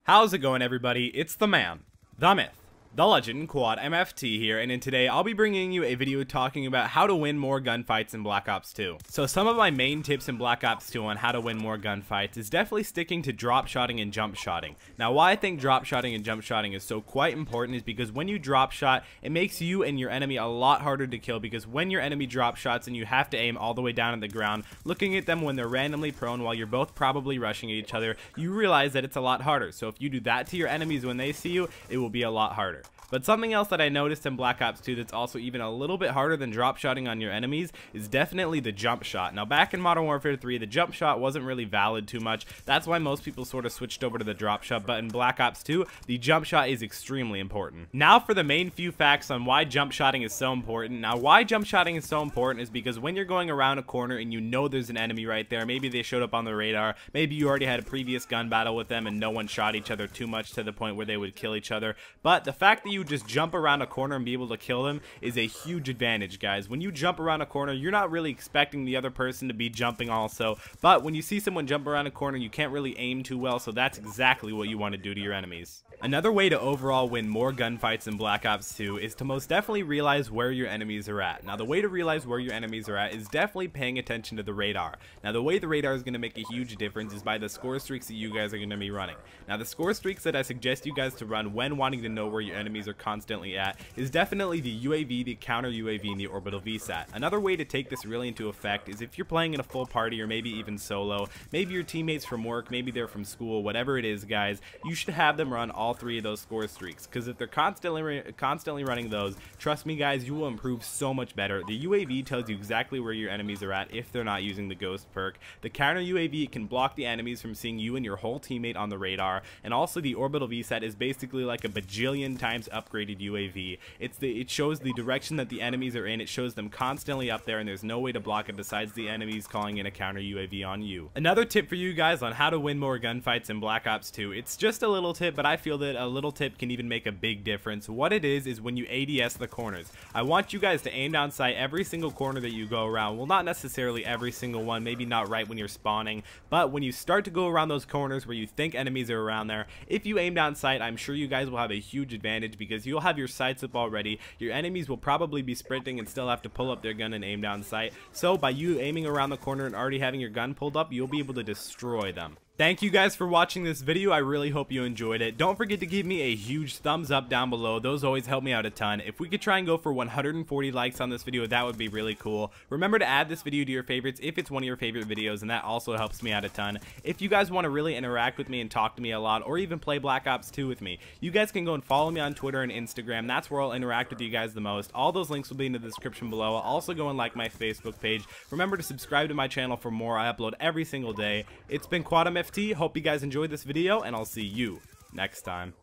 How's it going, everybody? It's the man, the myth, the legend, Quad MFT here, and in today I'll be bringing you a video talking about how to win more gunfights in Black Ops 2. So some of my main tips in Black Ops 2 on how to win more gunfights is definitely sticking to drop shotting and jump shotting. Now why I think drop shotting and jump shotting is so quite important is because when you drop shot, it makes you and your enemy a lot harder to kill, because when your enemy drop shots and you have to aim all the way down at the ground, looking at them when they're randomly prone while you're both probably rushing at each other, you realize that it's a lot harder. So if you do that to your enemies when they see you, it will be a lot harder. But something else that I noticed in Black Ops 2 that's also even a little bit harder than drop shotting on your enemies is definitely the jump shot. Now back in Modern Warfare 3, the jump shot wasn't really valid too much. That's why most people sort of switched over to the drop shot, but in Black Ops 2, the jump shot is extremely important. Now for the main few facts on why jump shotting is so important. Now why jump shotting is so important is because when you're going around a corner and you know there's an enemy right there, maybe they showed up on the radar, maybe you already had a previous gun battle with them and no one shot each other too much to the point where they would kill each other, but the fact that you just jump around a corner and be able to kill them is a huge advantage, guys. When you jump around a corner, you're not really expecting the other person to be jumping also, but when you see someone jump around a corner, you can't really aim too well, so that's exactly what you want to do to your enemies. Another way to overall win more gunfights in Black Ops 2 is to most definitely realize where your enemies are at. Now the way to realize where your enemies are at is definitely paying attention to the radar. Now the way the radar is going to make a huge difference is by the score streaks that you guys are going to be running. Now the score streaks that I suggest you guys to run when wanting to know where your enemies are constantly at is definitely the UAV, the counter UAV, and the orbital VSAT. Another way to take this really into effect is if you're playing in a full party or maybe even solo, maybe your teammates from work, maybe they're from school, whatever it is, guys, you should have them run all three of those score streaks, because if they're constantly running those, trust me guys, you will improve so much better. The UAV tells you exactly where your enemies are at if they're not using the ghost perk. The counter UAV can block the enemies from seeing you and your whole teammate on the radar, and also the orbital VSAT is basically like a bajillion times upgraded UAV. It shows the direction that the enemies are in, it shows them constantly up there, and there's no way to block it besides the enemies calling in a counter UAV on you. Another tip for you guys on how to win more gunfights in Black Ops 2, it's just a little tip, but I feel that a little tip can even make a big difference. What it is when you ADS the corners. I want you guys to aim down sight every single corner that you go around. Well, not necessarily every single one, maybe not right when you're spawning, but when you start to go around those corners where you think enemies are around there, if you aim down sight, I'm sure you guys will have a huge advantage because you'll have your sights up already. Your enemies will probably be sprinting and still have to pull up their gun and aim down sight. So by you aiming around the corner and already having your gun pulled up, you'll be able to destroy them. Thank you guys for watching this video. I really hope you enjoyed it. Don't forget to give me a huge thumbs up down below. Those always help me out a ton. If we could try and go for 140 likes on this video, that would be really cool. Remember to add this video to your favorites if it's one of your favorite videos, and that also helps me out a ton. If you guys want to really interact with me and talk to me a lot, or even play Black Ops 2 with me, you guys can go and follow me on Twitter and Instagram. That's where I'll interact with you guys the most. All those links will be in the description below. I'll also go and like my Facebook page. Remember to subscribe to my channel for more. I upload every single day. It's been Quad MFT. Hope you guys enjoyed this video, and I'll see you next time.